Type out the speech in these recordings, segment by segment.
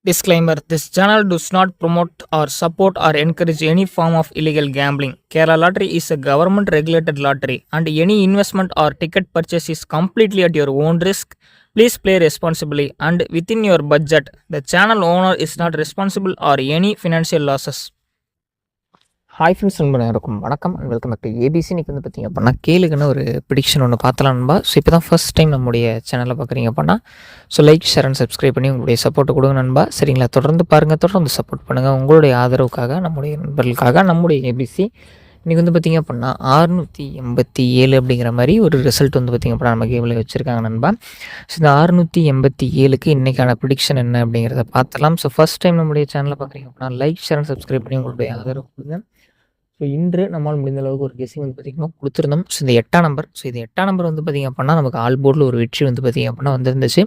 Disclaimer: This channel does not promote or support or encourage any form of illegal gambling. Kerala Lottery is a government regulated lottery, and any investment or ticket purchase is completely at your own risk. Please play responsibly and within your budget. The channel owner is not responsible for any financial losses. Hi friends, நண்பர் இருக்கும் வணக்கம் and welcome back to ABC. இன்றைக்கி வந்து பார்த்திங்க அப்படின்னா கேளுக்குன்னு ஒரு prediction ஒன்று பார்த்தலாம் நண்பா. ஸோ இப்போ தான் ஃபஸ்ட் டைம் நம்முடைய சேனலில் பார்க்குறீங்க அப்படின்னா லைக், ஷேர் அண்ட் சப்ஸ்கிரைப் பண்ணி உங்களுடைய சப்போர்ட்டு கொடுங்க நண்பா. சரிங்களா? தொடர்ந்து பாருங்கள், தொடர்ந்து சப்போர்ட் பண்ணுங்கள். உங்களுடைய ஆதரவுக்காக, நம்முடைய நண்பர்களுக்காக, நம்முடைய ஏபிசி இன்றைக்கி வந்து பார்த்திங்க அப்படின்னா 687 அப்படிங்கிற மாதிரி ஒரு ரிசல்ட் வந்து பார்த்திங்க அப்படின்னா நம்ம கேமில் வச்சுருக்காங்க நண்பா. ஸோ இந்த 687க்கு இன்றைக்கான ப்ரிடிக்ஷன் என்ன அப்படிங்கிறத பார்த்துலாம். ஸோ ஃபஸ்ட் டைம் நம்முடைய சேனலில் பார்க்குறீங்க அப்படின்னா லைக், ஷேர் அண்ட் சப்ஸ்கிரைப் பண்ணி உங்களுடைய ஆதரவு கொடுங்க. ஸோ இன்று நம்மால் முடிந்த அளவுக்கு ஒரு கெஸிங் வந்து பார்த்திங்கன்னா கொடுத்துருந்தோம். ஸோ இந்த 8ஆம் நம்பர், இது 8ஆம் நம்பர் வந்து பார்த்திங்க அப்படின்னா நமக்கு ஆல் போர்டில் ஒரு வெற்றி வந்து பார்த்திங்க அப்படின்னா வந்துருந்துச்சு.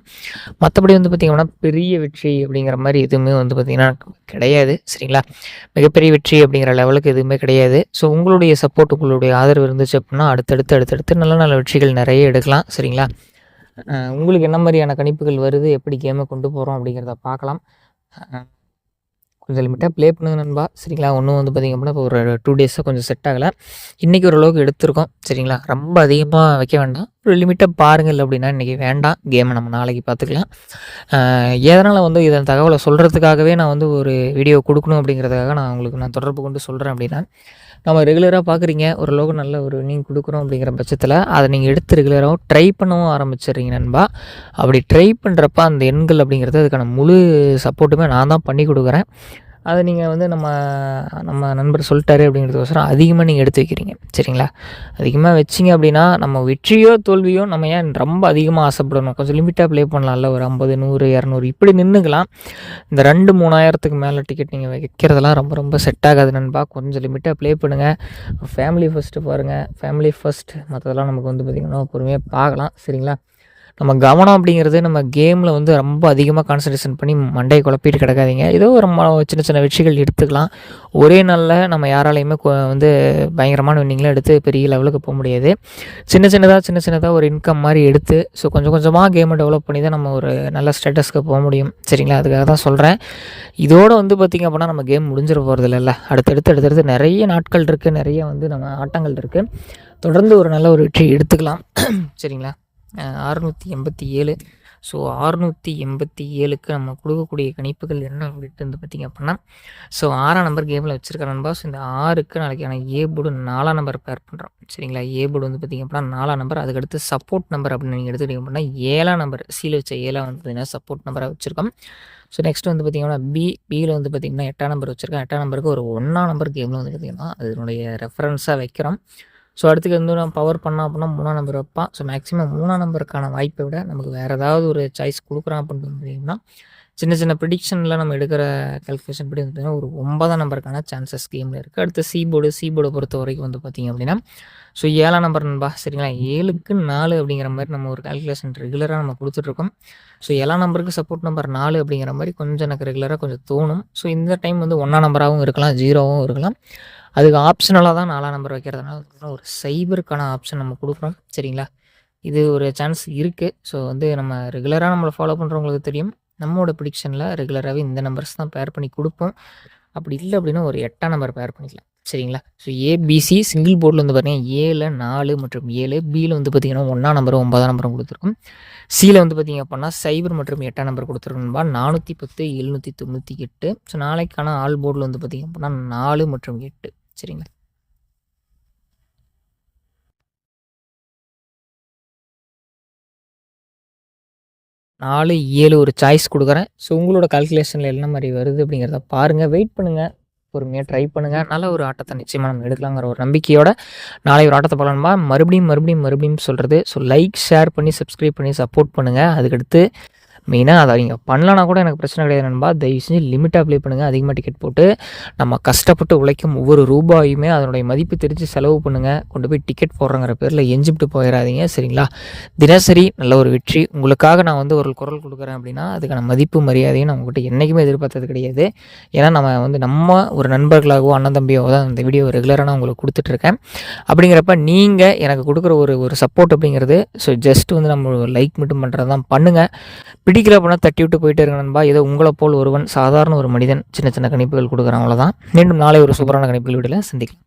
மற்றபடி வந்து பார்த்திங்க அப்படின்னா பெரிய வெற்றி அப்படிங்கிற மாதிரி எதுவுமே வந்து பார்த்திங்கன்னா கிடையாது. சரிங்களா? மிகப்பெரிய வெற்றி அப்படிங்கிற லெவலுக்கு எதுவுமே கிடையாது. ஸோ உங்களுடைய சப்போர்ட், உங்களுடைய ஆதரவு இருந்துச்சு அப்படின்னா அடுத்தடுத்து நல்ல நல்ல வெற்றிகள் நிறைய எடுக்கலாம். சரிங்களா? உங்களுக்கு என்ன மாதிரியான கணிப்புகள் வருது, எப்படி கேமை கொண்டு போகிறோம் அப்படிங்கிறத பார்க்கலாம். கொஞ்சம் லிமிட்டாக ப்ளே பண்ணுங்க நண்பா. சரிங்களா? ஒன்றும் வந்து பார்த்திங்க அப்படின்னா இப்போ ஒரு 2 டேஸாக கொஞ்சம் செட் ஆகலை. இன்றைக்கி ஓரளவுக்கு எடுத்திருக்கோம். சரிங்களா? ரொம்ப அதிகமாக வைக்க வேண்டாம், ஒரு லிமிட்டாக பாருங்கள். அப்படின்னா இன்றைக்கி வேண்டாம், கேமை நம்ம நாளைக்கு பார்த்துக்கலாம். எதனால் வந்து இதன் தகவலை சொல்கிறதுக்காகவே நான் வந்து ஒரு வீடியோ கொடுக்கணும் அப்படிங்கிறதுக்காக நான் தொடர்பு கொண்டு சொல்கிறேன். அப்படின்னா நம்ம ரெகுலராக பார்க்குறீங்க, ஓரளவுக்கு நல்ல ஒரு வின்னிங் கொடுக்குறோம் அப்படிங்கிற பட்சத்தில் அதை நீங்கள் எடுத்து ரெகுலராகவும் ட்ரை பண்ணவும் ஆரம்பிச்சிடுறீங்க நண்பா. அப்படி ட்ரை பண்ணுறப்ப அந்த எண்கள் அப்படிங்கிறது அதுக்கான முழு சப்போர்ட்டுமே நான் தான் பண்ணி கொடுக்குறேன். அதை நீங்கள் வந்து நம்ம நண்பர் சொல்லிட்டாரு அப்படிங்கிறதுக்கோசரம் அதிகமாக நீங்கள் எடுத்து வைக்கிறீங்க. சரிங்களா? அதிகமாக வச்சிங்க அப்படின்னா நம்ம வெற்றியோ தோல்வியோ நம்ம ஏன் ரொம்ப அதிகமாக ஆசைப்படணும்? கொஞ்சம் லிமிட்டாக ப்ளே பண்ணலாம்ல. ஒரு 50, 100, 200 இப்படி நின்றுக்கலாம். இந்த 2,000-3,000க்கு மேலே டிக்கெட் நீங்கள் வைக்கிறதெல்லாம் ரொம்ப ரொம்ப செட் ஆகாது நண்பா. கொஞ்சம் லிமிட்டாக ப்ளே பண்ணுங்கள். ஃபேமிலி ஃபஸ்ட்டு பாருங்கள், ஃபேமிலி ஃபஸ்ட். மற்றதெல்லாம் நமக்கு வந்து பார்த்திங்கன்னா பொறுமையாக பார்க்கலாம். சரிங்களா? நம்ம கவனம் அப்படிங்கிறது நம்ம கேமில் வந்து ரொம்ப அதிகமாக கான்சன்ட்ரேஷன் பண்ணி மண்டையை குழப்பிட்டு கிடக்காதீங்க. ஏதோ ஒரு சின்ன சின்ன வெற்றிகள் எடுத்துக்கலாம். ஒரே நாளில் நம்ம யாராலையுமே வந்து பயங்கரமான வின்னிங்லாம் எடுத்து பெரிய லெவலுக்கு போக முடியாது. சின்ன சின்னதாக ஒரு இன்கம் மாதிரி எடுத்து கொஞ்சம் கொஞ்சமாக கேமை டெவலப் பண்ணி தான் நம்ம ஒரு நல்ல ஸ்டேட்டஸ்க்கு போக முடியும். சரிங்களா? அதுக்காக தான் சொல்கிறேன். இதோடு வந்து பார்த்திங்க அப்படின்னா நம்ம கேம் முடிஞ்சிட போகிறது இல்லைல்ல. அடுத்தடுத்து நிறைய நாட்கள் இருக்குது, நிறைய வந்து நம்ம ஆட்டங்கள் இருக்குது. தொடர்ந்து ஒரு நல்ல ஒரு வெற்றி எடுத்துக்கலாம். சரிங்களா? 687. 687க்கு நம்ம கொடுக்கக்கூடிய கணிப்புகள் என்ன அப்படின்ட்டு வந்து பார்த்திங்க அப்படின்னா 6ஆம் நம்பர் கேமில் வச்சுருக்க நண்பா. இந்த 6க்கு நாளைக்கான ஏ போர்டு 4ஆம் நம்பர் பேர் பண்ணுறோம். சரிங்களா? ஏ போர்டு வந்து பார்த்திங்க அப்படின்னா 4ஆம் நம்பர். அதுக்கடுத்து சப்போர்ட் நம்பர் அப்படின்னு நீங்கள் எடுத்துக்கிட்டிங்க அப்படின்னா 7ஆம் நம்பர், சீல வச்ச 7 வந்து பார்த்திங்கன்னா சப்போர்ட் நம்பராக வச்சுருக்கோம். நெக்ஸ்ட் வந்து பார்த்திங்கன்னா பியில் வந்து பார்த்திங்கன்னா 8ஆம் நம்பர் வச்சுருக்கேன். 8ஆம் நம்பருக்கு ஒரு 1ஆம் நம்பர் கேமில் வந்து பார்த்திங்கன்னா அதனுடைய ரெஃபரன்ஸாக வைக்கிறோம். அடுத்துக்கு வந்து நான் பவர் பண்ணோம் அப்படின்னா 3ஆம் நம்பர் வைப்பான். மேக்ஸிமம் 3ஆம் நம்பருக்கான வாய்ப்பை விட நமக்கு வேறு ஏதாவது ஒரு சாய்ஸ் கொடுக்குறான் அப்படின்னு பார்த்தீங்கன்னா சின்ன ப்ரிடிக்ஷனில் நம்ம எடுக்கிற கால்குலேஷன் படி வந்து ஒரு 9ஆம் நம்பருக்கான சான்சஸ் கேமில் இருக்குது. அடுத்து சி போர்டை பொறுத்த வரைக்கும் வந்து பார்த்திங்க அப்படின்னா 7ஆம் நம்பர் நண்பா. சரிங்களா? 7க்கு 4 அப்படிங்கிற மாதிரி நம்ம ஒரு கால்குலேஷன் ரெகுலராக நம்ம கொடுத்துட்ருக்கோம். 7ஆம் நம்பருக்கு சப்போர்ட் நம்பர் 4 அப்படிங்கிற மாதிரி கொஞ்சம் எனக்கு ரெகுலராக கொஞ்சம் தோணும். இந்த டைம் வந்து 1ஆம் நம்பராகவும் இருக்கலாம், 0வாகவும் இருக்கலாம். அதுக்கு ஆப்ஷனலாக தான் 4ஆம் நம்பர் வைக்கிறதுனால ஒரு சைபருக்கான ஆப்ஷன் நம்ம கொடுக்குறோம். சரிங்களா? இது ஒரு சான்ஸ் இருக்குது. வந்து நம்ம ரெகுலராக நம்மளை ஃபாலோ பண்ணுறவங்களுக்கு தெரியும், நம்மளோட ப்ரிடிக்ஷனில் ரெகுலராகவே இந்த நம்பர்ஸ் தான் பேர் பண்ணி கொடுப்போம். அப்படி இல்லை அப்படின்னா ஒரு 8ஆம் நம்பர் பேர் பண்ணிக்கலாம். சரிங்களா? ஏபிசி சிங்கிள் போர்டில் வந்து பார்த்திங்கன்னா 7, 4 மற்றும் 7. பியில் வந்து பார்த்திங்கன்னா 1ஆம் நம்பரும் 9ஆம் நம்பரும் கொடுத்துருக்கோம். சியில் வந்து பார்த்திங்க அப்படின்னா சைபர் மற்றும் 8ஆம் நம்பர் கொடுத்துருக்கோம்பா. 410, 798. நாளைக்கான ஆல் போர்டில் வந்து பார்த்திங்க அப்படின்னா 4 மற்றும் 8. சரிங்களா? நாலு 7 ஒரு சாய்ஸ் கொடுக்குறேன். உங்களோட கால்குலேஷனில் என்ன மாதிரி வருது அப்படிங்கிறத பாருங்கள், வெயிட் பண்ணுங்கள், பொறுமையாக ட்ரை பண்ணுங்கள். நல்ல ஒரு ஆட்டத்தை நிச்சயமாக நம்ம எடுக்கலாங்கிற ஒரு நம்பிக்கையோட நாளை ஒரு ஆட்டத்தை பார்க்கணுமா. மறுபடியும் சொல்கிறது. லைக், ஷேர் பண்ணி சப்ஸ்கிரைப் பண்ணி சப்போர்ட் பண்ணுங்கள். அதுக்கடுத்து மெயினாக அதை நீங்கள் பண்ணலனா கூட எனக்கு பிரச்சனை கிடையாது நண்பா. தயவு செஞ்சு லிமிட்டாக ப்ளே பண்ணுங்கள். அதிகமாக டிக்கெட் போட்டு நம்ம கஷ்டப்பட்டு உழைக்கும் ஒவ்வொரு ரூபாயுமே அதனுடைய மதிப்பு தெரிஞ்சு செலவு பண்ணுங்கள். கொண்டு போய் டிக்கெட் போடுறங்கிற பேரில் எஞ்சிவிட்டு போயிடாதீங்க. சரிங்களா? தினசரி நல்ல ஒரு வெற்றி உங்களுக்காக நான் வந்து ஒரு குரல் கொடுக்குறேன் அப்படின்னா அதுக்கான மதிப்பு மரியாதையும் நான் உங்கள்கிட்ட என்றைக்குமே எதிர்பார்த்தது கிடையாது. ஏன்னா நம்ம ஒரு நண்பர்களாகவோ அண்ணன் தம்பியாவோ தான் இந்த வீடியோ ரெகுலராக நான் உங்களுக்கு கொடுத்துட்ருக்கேன். அப்படிங்கிறப்ப நீங்கள் எனக்கு கொடுக்குற ஒரு சப்போர்ட் அப்படிங்கிறது ஜஸ்ட் வந்து நம்ம லைக் மட்டும் பண்ணுறது தான் பண்ணுங்கள். பிடிக்கல அப்படின்னா தட்டி விட்டு போயிட்டே இருங்க நண்பா. ஏதோ உங்களை போல் ஒருவன், சாதாரண ஒரு மனிதன் சின்ன சின்ன கணிப்புகள் கொடுக்குறான், அவ்வளோதான். மீண்டும் நாளை ஒரு சூப்பரான கணிப்புகள் வீடியோவில் சந்திக்கலாம்.